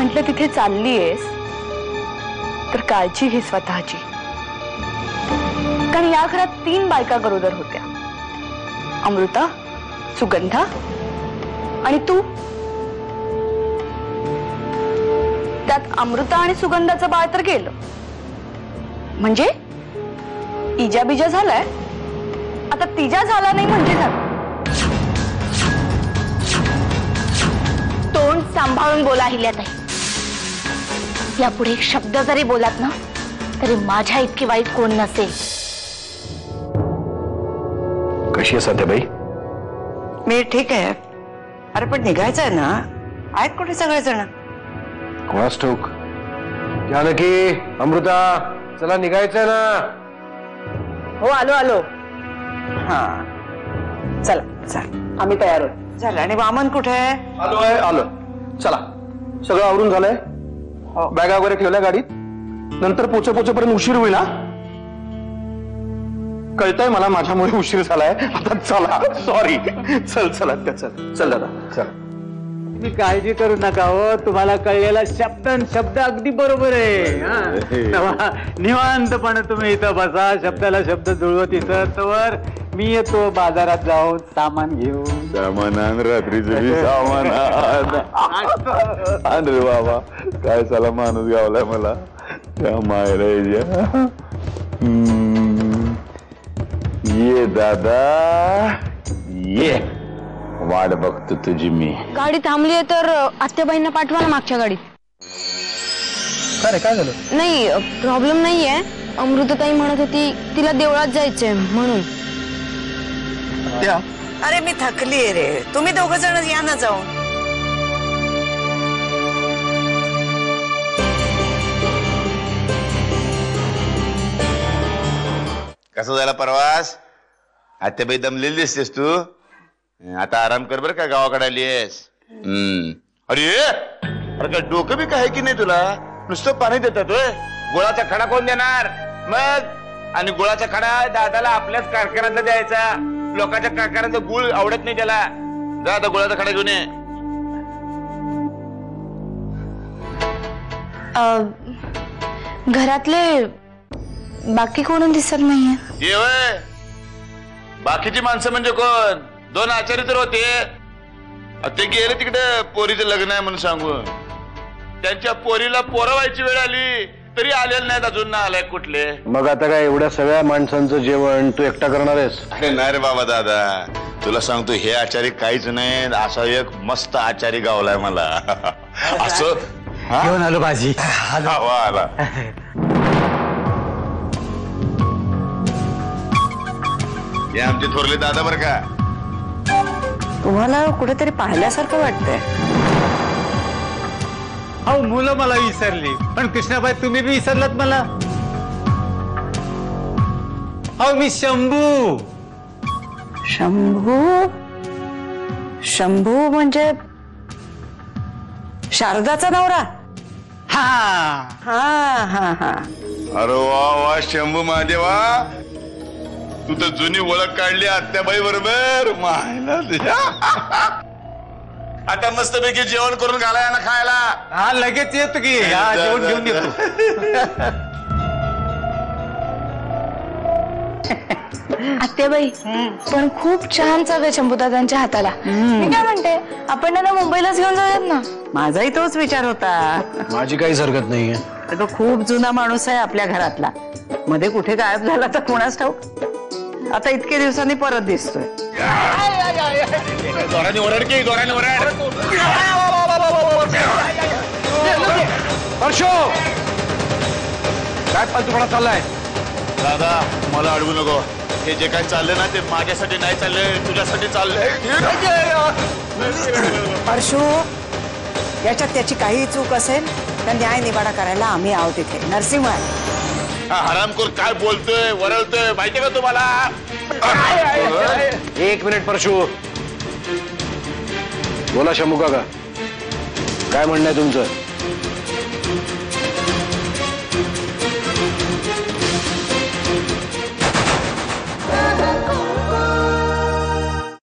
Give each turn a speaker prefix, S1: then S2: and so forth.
S1: म्हटलं तिथे चाललीयस तर काळजी घे स्वतःची, कारण या घरात 3 बायका गरोदर होत्या, अमृता, सुगंधा आणि तू. त्यात अमृता आणि सुगंधाचं बाळ तर गेलं, म्हणजे इजा बिजा झालाय, आता तिजा झाला नाही म्हणजे झालं.
S2: तोंड सांभाळून बोला हिल्याताई. यापुढे एक शब्द जरी बोलात ना तरी माझ्या इतकी वाईट कोण नसेल.
S3: कशी आहे सध्याबाई?
S4: मी ठीक आहे. अरे पण निघायचंय ना, आहेत कुठे सगळेजण?
S3: कोणास ठाऊक. जानकी, अमृता, चला निघायचंय ना.
S4: हो आलो आलो. हा चला चला, आम्ही तयार आहोत. झालं. आणि वामन कुठे आहे?
S3: आलोय आलो. चला, सगळं आवरून झालंय. बॅगा वगैरे ठेवल्या गाडीत. नंतर पोचेपर्यंत उशीर होईल ना. कळतंय मला माझ्यामुळे उशीर झालाय. आता चला. सॉरी. चल चला चल चल दादा चल.
S5: तुम्ही काळजी करू नका हो. तुम्हाला कळलेला शब्द अगदी बरोबर आहे. निवांतपणे तुम्ही इथं बसा, शब्दाला शब्द जुळवत इथं. तर मी येतो बाजारात जाऊन सामान घेऊन.
S6: सामान रात्रीचं सामान आण रे बाबा. काय साला माणूस गावलाय मला त्या मायला. ये दादा ये, वाट बघतो तुझी मी.
S2: गाडी थांबली आहे तर आत्याबाईंना पाठवा ना मागच्या गाडीत.
S3: काय झालं?
S2: नाही, प्रॉब्लेम नाहीये. अमृताताई म्हणत होती तिला देवळात जायचंय म्हणून.
S4: अरे मी थकलीये रे. तुम्ही 2 जण या ना जाऊन.
S6: कसा झाला प्रवास? आत्याबाई दमलेली दिसतेस तू. आता आराम कर बर का, गावाकडे आलीयस. अरे काय डोकं बी काय की नाही तुला? नुसतं पाणी देतात होय. गुळाचा खडा कोण देणार मग? आणि गुळाचा खडा दादाला आपल्याच कारखान्याचा द्यायचा. लोकांच्या कारखान्याचा गुळ आवडत नाही त्याला. जा आता गुळाचा खडा घेऊन ये.
S2: घरातले बाकी कोण दिसत नाहीये.
S6: ये होय. बाकीची माणसं म्हणजे कोण? 2 आचारी तर होते. ते गेले तिकडे पोरीचं लग्न आहे म्हणून सांगून. त्यांच्या पोरीला पोरं व्हायची वेळ आली तरी आलेले नाहीत अजून. ना आलाय कुठले.
S3: मग आता काय एवढ्या सगळ्या माणसांचं जेवण तू एकटा करणार आहेस?
S6: अरे नाही रे बाबा दादा, तुला सांगतो हे आचारी काहीच नाही. असा एक मस्त आचारी गावलाय मला. असं
S5: घेऊन आलो भाजी.
S6: आला. हे आमचे थोरले दादा बर का.
S4: तुम्हाला कुठेतरी पाहिल्यासारखं वाटतंय.
S5: अहो मुलं मला विसरली, पण कृष्णाबाई तुम्ही बी विसरलात मला. अहो मी शंभू.
S4: शंभू? शंभू म्हणजे शारदाचा नवरा?
S5: हा
S4: हा हा हा.
S6: अरे वा वा शंभू महादेवा, तू तर जुनी ओळख काढली आत्याबाई बरोबर. मायला तुझ्या. आता मस्तपैकी जेवण करून घालाय ना खायला.
S5: हा लगेच येतो की. जेवण घेऊन येतो.
S2: आत्याबाई पण खूप छान चव आहे शंभूदादांच्या हाताला. मी काय म्हणते, आपण त्यांना मुंबईलाच घेऊन जाऊयात ना.
S4: माझाही तोच विचार होता.
S3: माझी काहीच हरकत नाहीये.
S4: तो खूप जुना माणूस आहे आपल्या घरातला. मध्ये कुठे गायब झाला तर कोणास ठाऊक. आता इतके दिवसांनी परत दिसतोय.
S6: जोराने ओरड की, जोराने ओरड.
S3: हर्षो, काय फालतूपणा चाललाय?
S6: दादा मला अडवू नको. हे जे काय चाललंय ना ते माझ्यासाठी नाही चाललंय, तुझ्यासाठी चाललंय.
S4: परशु, याच्यात त्याची काही चूक असेल तर न्याय निवाडा करायला आम्ही आहोत इथे. नरसिंह
S6: हरामखोर काय बोलतोय, वरळतोय माहितीये का तुम्हाला?
S3: 1 मिनिट परशु. बोला शंभू काका, काय म्हणणं आहे तुमचं?